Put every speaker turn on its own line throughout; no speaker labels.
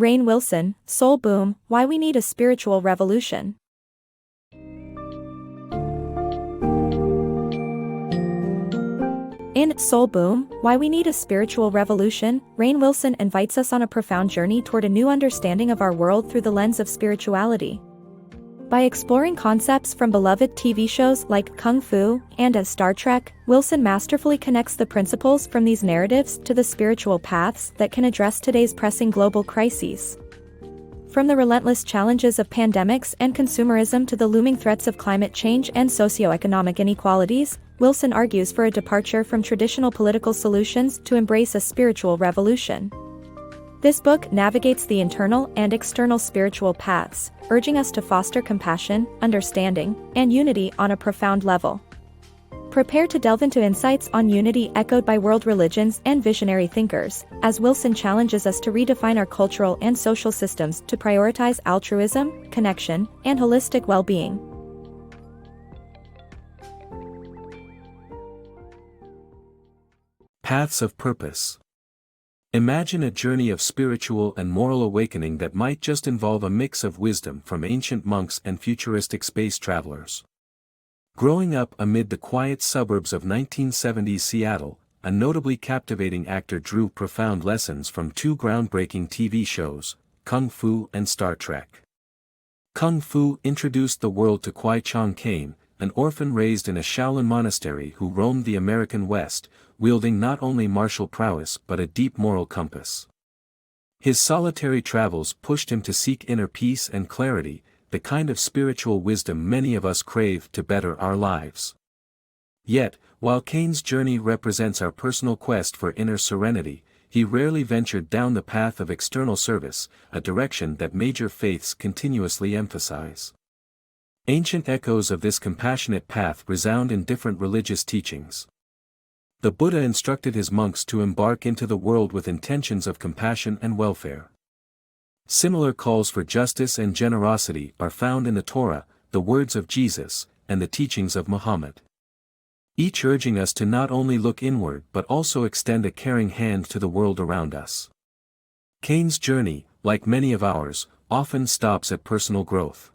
Rainn Wilson, Soul Boom, Why We Need a Spiritual Revolution. In Soul Boom, Why We Need a Spiritual Revolution, Rainn Wilson invites us on a profound journey toward a new understanding of our world through the lens of spirituality. By exploring concepts from beloved TV shows like Kung Fu and as Star Trek, Wilson masterfully connects the principles from these narratives to the spiritual paths that can address today's pressing global crises. From the relentless challenges of pandemics and consumerism to the looming threats of climate change and socioeconomic inequalities, Wilson argues for a departure from traditional political solutions to embrace a spiritual revolution. This book navigates the internal and external spiritual paths, urging us to foster compassion, understanding, and unity on a profound level. Prepare to delve into insights on unity echoed by world religions and visionary thinkers, as Wilson challenges us to redefine our cultural and social systems to prioritize altruism, connection, and holistic well-being.
Paths of Purpose. Imagine a journey of spiritual and moral awakening that might just involve a mix of wisdom from ancient monks and futuristic space travelers. Growing up amid the quiet suburbs of 1970s Seattle, a notably captivating actor drew profound lessons from two groundbreaking TV shows, Kung Fu and Star Trek. Kung Fu introduced the world to Kwai Chang Caine, an orphan raised in a Shaolin monastery who roamed the American West, wielding not only martial prowess but a deep moral compass. His solitary travels pushed him to seek inner peace and clarity, the kind of spiritual wisdom many of us crave to better our lives. Yet, while Caine's journey represents our personal quest for inner serenity, he rarely ventured down the path of external service, a direction that major faiths continuously emphasize. Ancient echoes of this compassionate path resound in different religious teachings. The Buddha instructed his monks to embark into the world with intentions of compassion and welfare. Similar calls for justice and generosity are found in the Torah, the words of Jesus, and the teachings of Muhammad. Each urging us to not only look inward but also extend a caring hand to the world around us. Caine's journey, like many of ours, often stops at personal growth.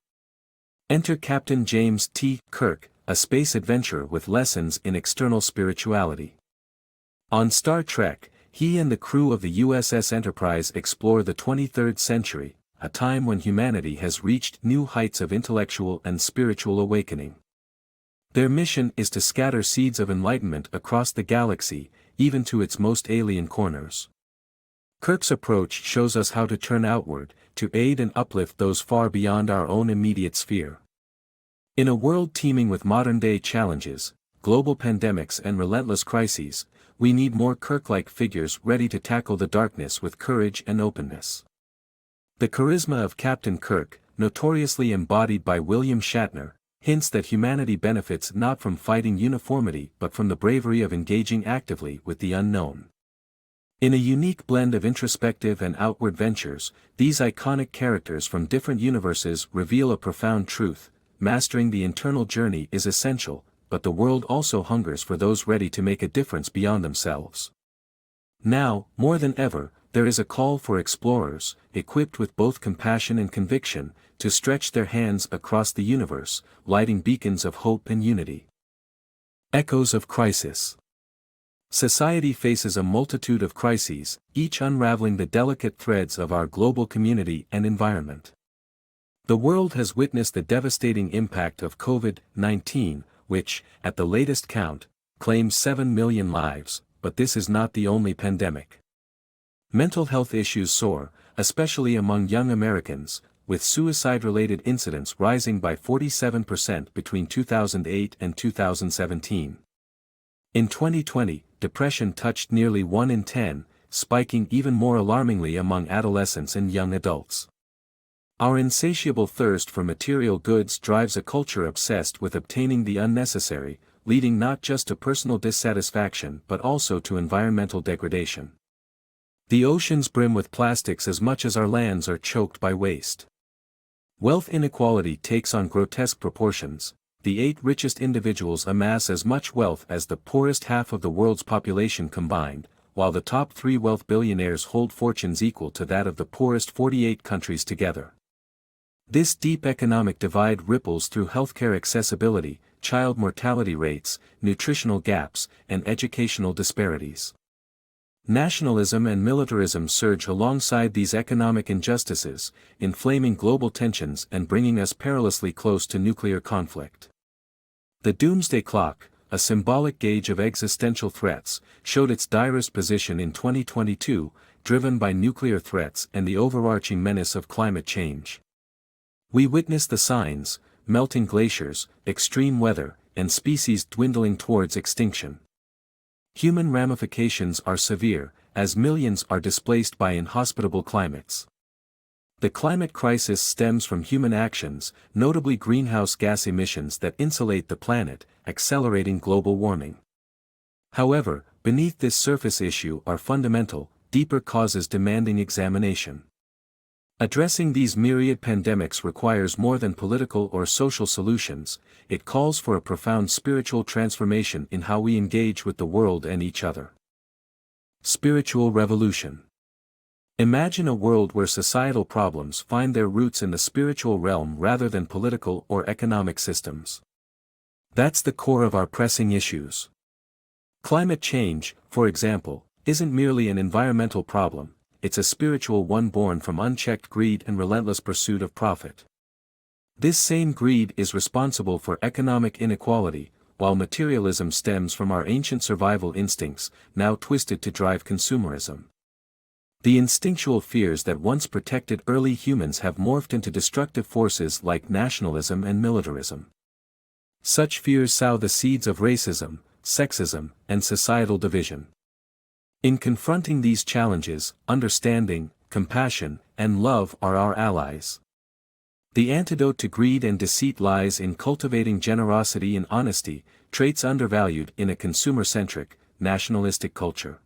Enter Captain James T. Kirk, a space adventurer with lessons in external spirituality. On Star Trek, he and the crew of the USS Enterprise explore the 23rd century, a time when humanity has reached new heights of intellectual and spiritual awakening. Their mission is to scatter seeds of enlightenment across the galaxy, even to its most alien corners. Kirk's approach shows us how to turn outward, to aid and uplift those far beyond our own immediate sphere. In a world teeming with modern-day challenges, global pandemics and relentless crises, we need more Kirk-like figures ready to tackle the darkness with courage and openness. The charisma of Captain Kirk, notoriously embodied by William Shatner, hints that humanity benefits not from fighting uniformity but from the bravery of engaging actively with the unknown. In a unique blend of introspective and outward ventures, these iconic characters from different universes reveal a profound truth: mastering the internal journey is essential, but the world also hungers for those ready to make a difference beyond themselves. Now, more than ever, there is a call for explorers, equipped with both compassion and conviction, to stretch their hands across the universe, lighting beacons of hope and unity. Echoes of Crisis. Society faces a multitude of crises, each unraveling the delicate threads of our global community and environment. The world has witnessed the devastating impact of COVID-19, which, at the latest count, claims 7 million lives, but this is not the only pandemic. Mental health issues soar, especially among young Americans, with suicide-related incidents rising by 47% between 2008 and 2017. In 2020, depression touched nearly 1 in 10, spiking even more alarmingly among adolescents and young adults. Our insatiable thirst for material goods drives a culture obsessed with obtaining the unnecessary, leading not just to personal dissatisfaction but also to environmental degradation. The oceans brim with plastics as much as our lands are choked by waste. Wealth inequality takes on grotesque proportions. The 8 richest individuals amass as much wealth as the poorest half of the world's population combined, while the top 3 wealth billionaires hold fortunes equal to that of the poorest 48 countries together. This deep economic divide ripples through healthcare accessibility, child mortality rates, nutritional gaps, and educational disparities. Nationalism and militarism surge alongside these economic injustices, inflaming global tensions and bringing us perilously close to nuclear conflict. The doomsday clock, a symbolic gauge of existential threats, showed its direst position in 2022, driven by nuclear threats and the overarching menace of climate change. We witness the signs: melting glaciers, extreme weather, and species dwindling towards extinction. Human ramifications are severe, as millions are displaced by inhospitable climates. The climate crisis stems from human actions, notably greenhouse gas emissions that insulate the planet, accelerating global warming. However, beneath this surface issue are fundamental, deeper causes demanding examination. Addressing these myriad pandemics requires more than political or social solutions, it calls for a profound spiritual transformation in how we engage with the world and each other. Spiritual revolution. Imagine a world where societal problems find their roots in the spiritual realm rather than political or economic systems. That's the core of our pressing issues. Climate change, for example, isn't merely an environmental problem. It's a spiritual one born from unchecked greed and relentless pursuit of profit. This same greed is responsible for economic inequality, while materialism stems from our ancient survival instincts, now twisted to drive consumerism. The instinctual fears that once protected early humans have morphed into destructive forces like nationalism and militarism. Such fears sow the seeds of racism, sexism, and societal division. In confronting these challenges, understanding, compassion, and love are our allies. The antidote to greed and deceit lies in cultivating generosity and honesty, traits undervalued in a consumer-centric, nationalistic culture.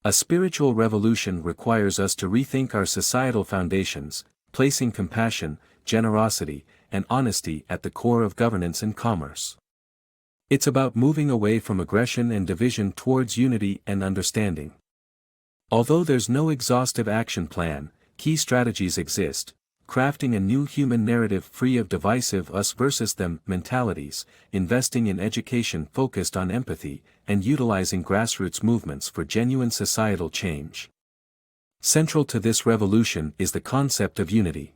A spiritual revolution requires us to rethink our societal foundations, placing compassion, generosity, and honesty at the core of governance and commerce. It's about moving away from aggression and division towards unity and understanding. Although there's no exhaustive action plan, key strategies exist: crafting a new human narrative free of divisive us versus them mentalities, investing in education focused on empathy, and utilizing grassroots movements for genuine societal change. Central to this revolution is the concept of unity.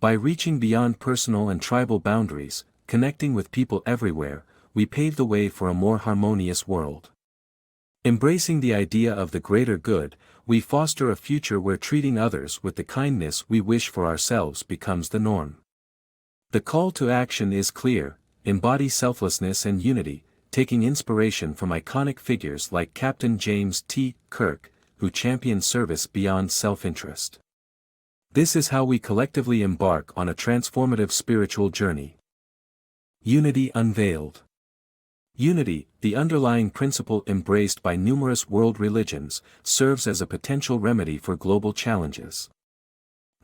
By reaching beyond personal and tribal boundaries, connecting with people everywhere, we pave the way for a more harmonious world. Embracing the idea of the greater good, we foster a future where treating others with the kindness we wish for ourselves becomes the norm. The call to action is clear: embody selflessness and unity, taking inspiration from iconic figures like Captain James T. Kirk, who championed service beyond self-interest. This is how we collectively embark on a transformative spiritual journey. Unity Unveiled. Unity, the underlying principle embraced by numerous world religions, serves as a potential remedy for global challenges.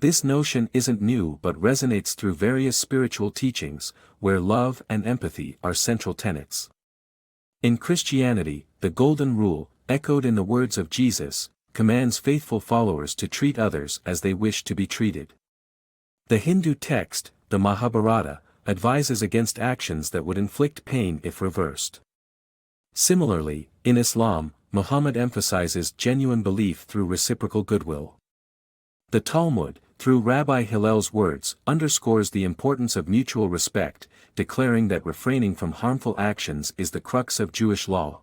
This notion isn't new but resonates through various spiritual teachings, where love and empathy are central tenets. In Christianity, the Golden Rule, echoed in the words of Jesus, commands faithful followers to treat others as they wish to be treated. The Hindu text, the Mahabharata, advises against actions that would inflict pain if reversed. Similarly, in Islam, Muhammad emphasizes genuine belief through reciprocal goodwill. The Talmud, through Rabbi Hillel's words, underscores the importance of mutual respect, declaring that refraining from harmful actions is the crux of Jewish law.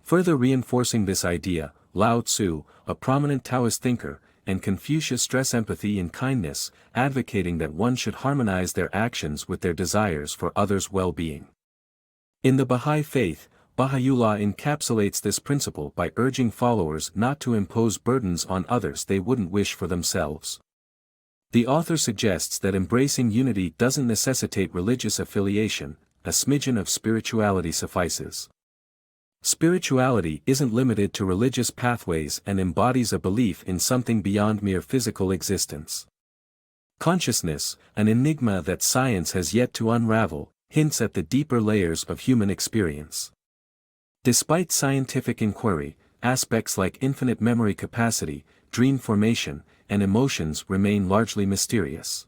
Further reinforcing this idea, Lao Tzu, a prominent Taoist thinker, and Confucius stress empathy and kindness, advocating that one should harmonize their actions with their desires for others' well-being. In the Bahá'í Faith, Baha'u'llah encapsulates this principle by urging followers not to impose burdens on others they wouldn't wish for themselves. The author suggests that embracing unity doesn't necessitate religious affiliation, a smidgen of spirituality suffices. Spirituality isn't limited to religious pathways and embodies a belief in something beyond mere physical existence. Consciousness, an enigma that science has yet to unravel, hints at the deeper layers of human experience. Despite scientific inquiry, aspects like infinite memory capacity, dream formation, and emotions remain largely mysterious.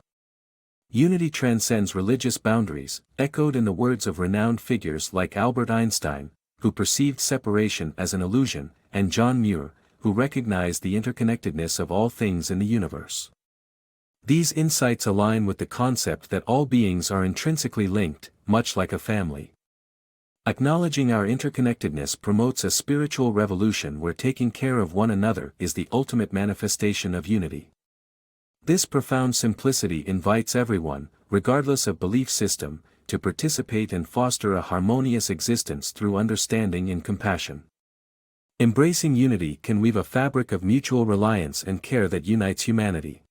Unity transcends religious boundaries, echoed in the words of renowned figures like Albert Einstein, who perceived separation as an illusion, and John Muir, who recognized the interconnectedness of all things in the universe. These insights align with the concept that all beings are intrinsically linked, much like a family. Acknowledging our interconnectedness promotes a spiritual revolution where taking care of one another is the ultimate manifestation of unity. This profound simplicity invites everyone, regardless of belief system, to participate and foster a harmonious existence through understanding and compassion. Embracing unity can weave a fabric of mutual reliance and care that unites humanity.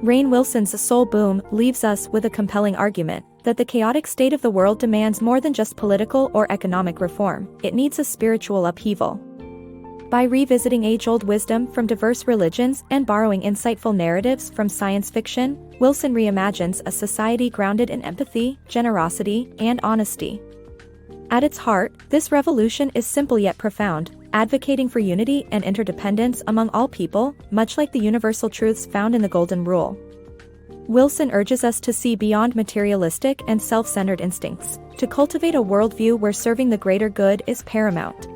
Rainn Wilson's Soul Boom leaves us with a compelling argument that the chaotic state of the world demands more than just political or economic reform, it needs a spiritual upheaval. By revisiting age-old wisdom from diverse religions and borrowing insightful narratives from science fiction, Wilson reimagines a society grounded in empathy, generosity, and honesty. At its heart, this revolution is simple yet profound, advocating for unity and interdependence among all people, much like the universal truths found in the Golden Rule. Wilson urges us to see beyond materialistic and self-centered instincts, to cultivate a worldview where serving the greater good is paramount.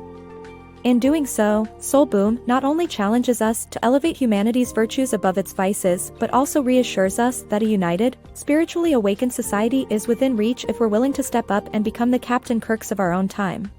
In doing so, Soul Boom not only challenges us to elevate humanity's virtues above its vices but also reassures us that a united, spiritually awakened society is within reach if we're willing to step up and become the Captain Kirks of our own time.